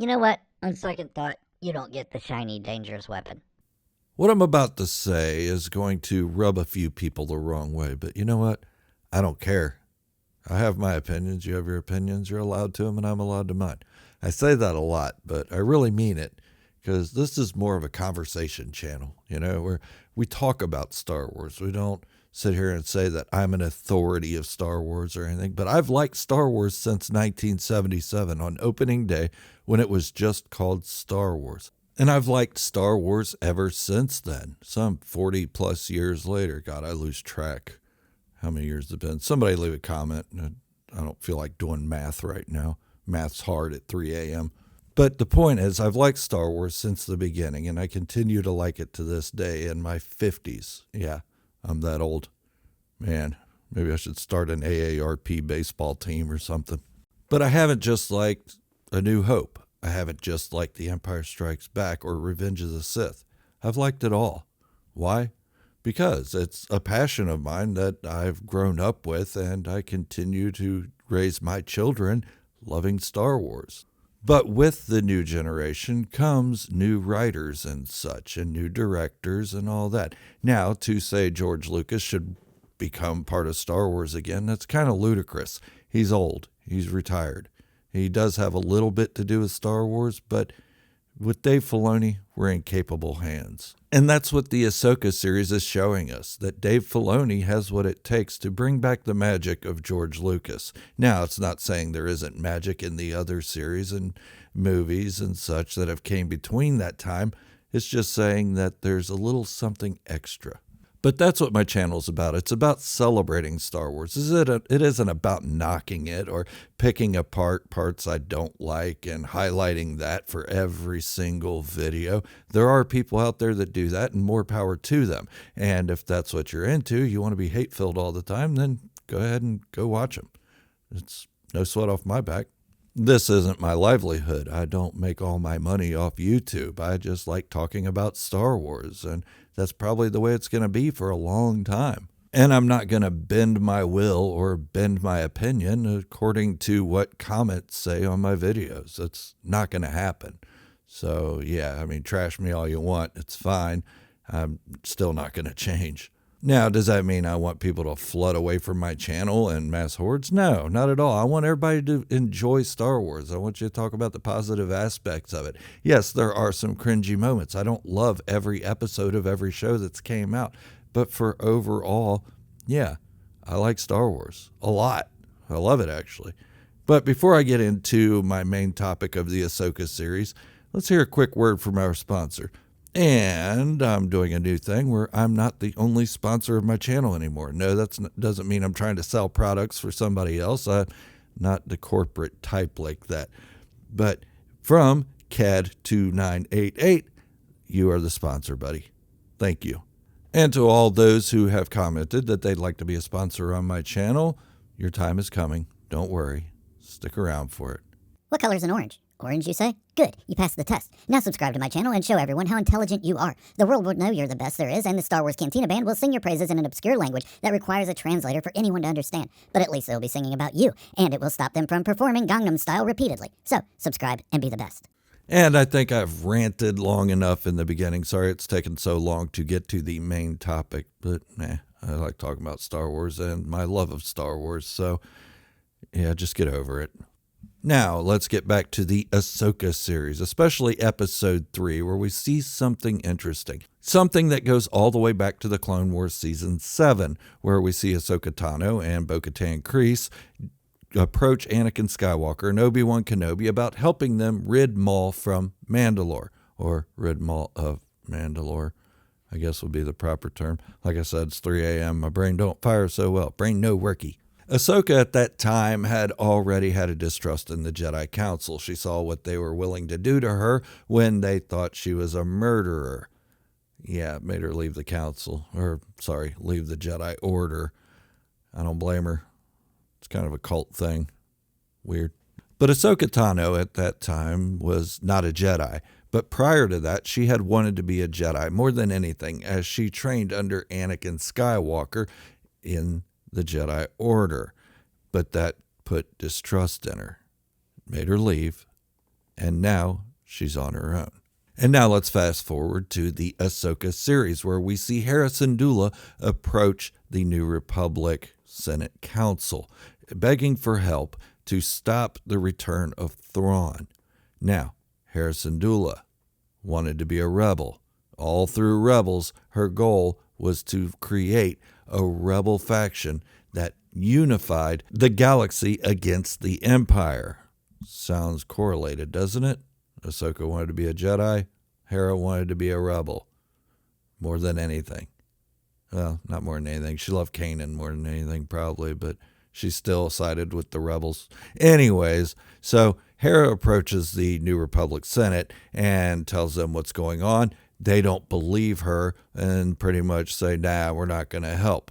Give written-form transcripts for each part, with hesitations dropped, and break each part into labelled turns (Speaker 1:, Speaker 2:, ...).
Speaker 1: know what? On second thought, you don't get the shiny, dangerous weapon.
Speaker 2: What I'm about to say is going to rub a few people the wrong way, but you know what? I don't care. I have my opinions. You have your opinions. You're allowed to them, and I'm allowed to mine. I say that a lot, but I really mean it because this is more of a conversation channel, where we talk about Star Wars. We don't sit here and say that I'm an authority of Star Wars or anything, but I've liked Star Wars since 1977 on opening day when it was just called Star Wars. And I've liked Star Wars ever since then, some 40 plus years later. God, I lose track how many years it's been. Somebody leave a comment. I don't feel like doing math right now. Math's hard at 3 a.m. But the point is, I've liked Star Wars since the beginning, and I continue to like it to this day in my 50s. Yeah, I'm that old. Man, maybe I should start an AARP baseball team or something. But I haven't just liked A New Hope. I haven't just liked The Empire Strikes Back or Revenge of the Sith. I've liked it all. Why? Because it's a passion of mine that I've grown up with, and I continue to raise my children loving Star Wars. But with the new generation comes new writers and such, and new directors and all that. Now, to say George Lucas should become part of Star Wars again, that's kind of ludicrous. He's old. He's retired. He does have a little bit to do with Star Wars, but with Dave Filoni, we're in capable hands. And that's what the AHSOKA series is showing us, that Dave Filoni has what it takes to bring back the magic of George Lucas. Now, it's not saying there isn't magic in the other series and movies and such that have came between that time. It's just saying that there's a little something extra. But that's what my channel's about. It's about celebrating Star Wars. It isn't about knocking it or picking apart parts I don't like and highlighting that for every single video. There are people out there that do that, and more power to them. And if that's what you're into, you want to be hate-filled all the time, then go ahead and go watch them. It's no sweat off my back. This isn't my livelihood. I don't make all my money off YouTube. I just like talking about Star Wars, and that's probably the way it's going to be for a long time. And I'm not going to bend my will or bend my opinion according to what comments say on my videos. That's not going to happen. So, yeah, trash me all you want. It's fine. I'm still not going to change. Now, does that mean I want people to flood away from my channel and mass hordes? No, not at all. I want everybody to enjoy Star Wars. I want you to talk about the positive aspects of it. Yes, there are some cringy moments. I don't love every episode of every show that's came out. But for overall, yeah, I like Star Wars a lot. I love it, actually. But before I get into my main topic of the AHSOKA series, let's hear a quick word from our sponsor. And I'm doing a new thing where I'm not the only sponsor of my channel anymore. No, that doesn't mean I'm trying to sell products for somebody else. I'm not the corporate type like that. But from CAD2988, you are the sponsor, buddy. Thank you. And to all those who have commented that they'd like to be a sponsor on my channel, your time is coming. Don't worry. Stick around for it.
Speaker 3: What color is an orange? Orange, you say? Good, you passed the test. Now subscribe to my channel and show everyone how intelligent you are. The world will know you're the best there is, and the Star Wars Cantina Band will sing your praises in an obscure language that requires a translator for anyone to understand. But at least they'll be singing about you, and it will stop them from performing Gangnam Style repeatedly. So, subscribe and be the best.
Speaker 2: And I think I've ranted long enough in the beginning. Sorry it's taken so long to get to the main topic, but I like talking about Star Wars and my love of Star Wars, so yeah, just get over it. Now, let's get back to the AHSOKA series, especially episode 3, where we see something interesting. Something that goes all the way back to the Clone Wars season 7, where we see Ahsoka Tano and Bo-Katan Kryze approach Anakin Skywalker and Obi-Wan Kenobi about helping them rid Maul from Mandalore, or rid Maul of Mandalore, I guess would be the proper term. Like I said, it's 3 a.m. My brain don't fire so well. Brain no worky. Ahsoka at that time had already had a distrust in the Jedi Council. She saw what they were willing to do to her when they thought she was a murderer. Yeah, it made her leave the council, leave the Jedi Order. I don't blame her. It's kind of a cult thing. Weird. But Ahsoka Tano at that time was not a Jedi. But prior to that, she had wanted to be a Jedi more than anything, as she trained under Anakin Skywalker in the Jedi Order. But that put distrust in her. It made her leave. and now she's on her own. And now let's fast forward to the AHSOKA series, where we see Hera Syndulla approach the New Republic Senate Council, begging for help to stop the return of Thrawn. Now, Hera Syndulla wanted to be a rebel. All through Rebels, her goal was to create a rebel faction that unified the galaxy against the Empire. Sounds correlated, doesn't it? Ahsoka wanted to be a Jedi. Hera wanted to be a rebel. More than anything. Well, not more than anything. She loved Kanan more than anything, probably, but she still sided with the rebels. Anyways, so Hera approaches the New Republic Senate and tells them what's going on. They don't believe her and pretty much say, nah, we're not going to help,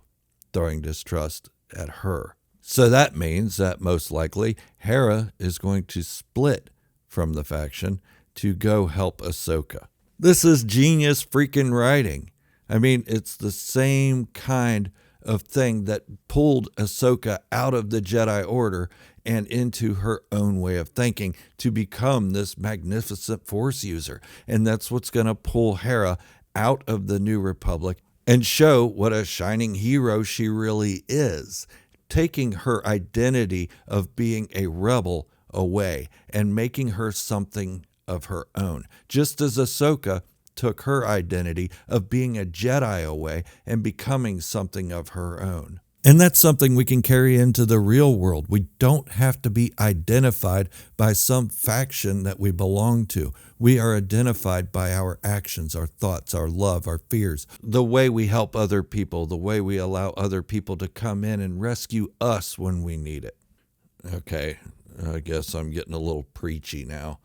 Speaker 2: throwing distrust at her. So that means that most likely Hera is going to split from the faction to go help Ahsoka. This is genius freaking writing. I mean, it's the same kind of thing that pulled Ahsoka out of the Jedi Order and into her own way of thinking to become this magnificent Force user. And that's what's going to pull Hera out of the New Republic and show what a shining hero she really is, taking her identity of being a rebel away and making her something of her own, just as Ahsoka took her identity of being a Jedi away and becoming something of her own. And that's something we can carry into the real world. We don't have to be identified by some faction that we belong to. We are identified by our actions, our thoughts, our love, our fears, the way we help other people, the way we allow other people to come in and rescue us when we need it. Okay, I guess I'm getting a little preachy now.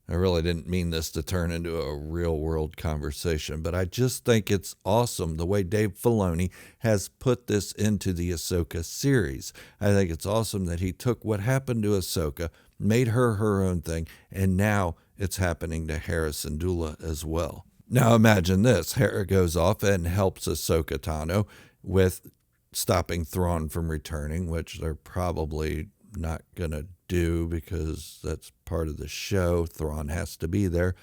Speaker 2: I really didn't mean this to turn into a real world conversation, but I just think it's awesome the way Dave Filoni has put this into the Ahsoka series. I think it's awesome that he took what happened to Ahsoka, made her her own thing, and now it's happening to Hera Syndulla as well. Now imagine this. Hera goes off and helps Ahsoka Tano with stopping Thrawn from returning, which they're probably not going to do because that's part of the show. Thrawn has to be there.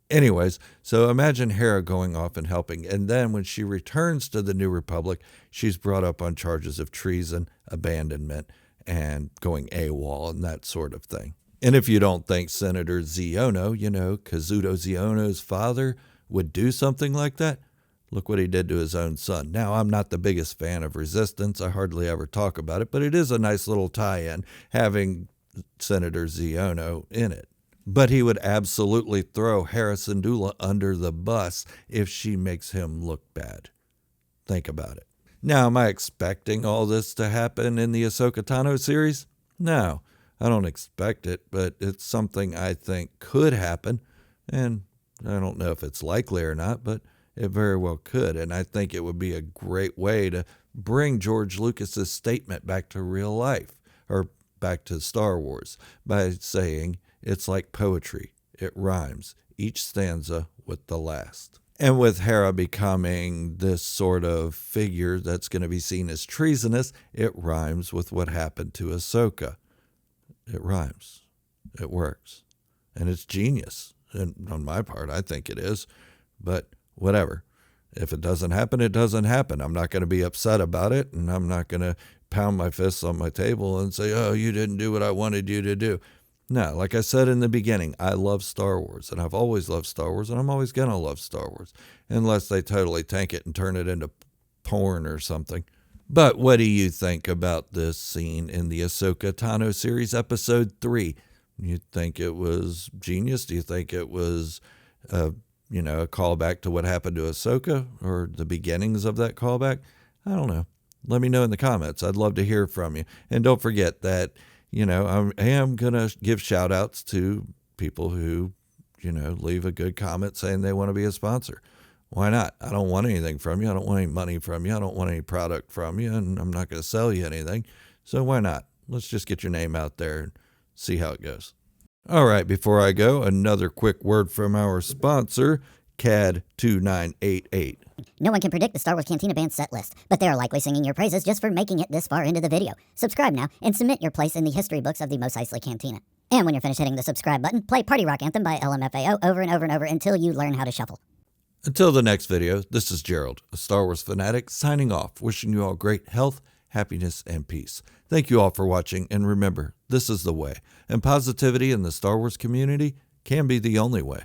Speaker 2: Anyways, so imagine Hera going off and helping, and then when she returns to the New Republic, she's brought up on charges of treason, abandonment, and going AWOL and that sort of thing. And if you don't think Senator Ziono, Kazuto Ziono's father, would do something like that, look what he did to his own son. Now, I'm not the biggest fan of Resistance. I hardly ever talk about it, but it is a nice little tie-in having Senator Ziono in it. But he would absolutely throw Hera Syndulla under the bus if she makes him look bad. Think about it. Now, am I expecting all this to happen in the Ahsoka Tano series? No, I don't expect it, but it's something I think could happen, and I don't know if it's likely or not, but it very well could, and I think it would be a great way to bring George Lucas's statement back to real life, or back to Star Wars, by saying it's like poetry. It rhymes, each stanza with the last. And with Hera becoming this sort of figure that's going to be seen as treasonous, it rhymes with what happened to Ahsoka. It rhymes. It works. And it's genius. And on my part, I think it is. But whatever. If it doesn't happen, it doesn't happen. I'm not going to be upset about it, and I'm not going to pound my fists on my table and say, oh, you didn't do what I wanted you to do. No, like I said in the beginning, I love Star Wars, and I've always loved Star Wars, and I'm always going to love Star Wars, unless they totally tank it and turn it into porn or something. But what do you think about this scene in the Ahsoka Tano series, episode 3? You think it was genius? Do you think it was, a callback to what happened to Ahsoka, or the beginnings of that callback? I don't know. Let me know in the comments. I'd love to hear from you. And don't forget that, I am going to give shout outs to people who, leave a good comment saying they want to be a sponsor. Why not? I don't want anything from you. I don't want any money from you. I don't want any product from you, and I'm not going to sell you anything. So why not? Let's just get your name out there and see how it goes. All right, before I go, another quick word from our sponsor, CAD2988.
Speaker 3: No one can predict the Star Wars Cantina Band's set list, but they are likely singing your praises just for making it this far into the video. Subscribe now and submit your place in the history books of the Mos Eisley Cantina. And when you're finished hitting the subscribe button, play Party Rock Anthem by LMFAO over and over and over until you learn how to shuffle.
Speaker 2: Until the next video, this is Gerald, a Star Wars fanatic, signing off, wishing you all great health, happiness, and peace. Thank you all for watching, and remember, this is the way, and positivity in the Star Wars community can be the only way.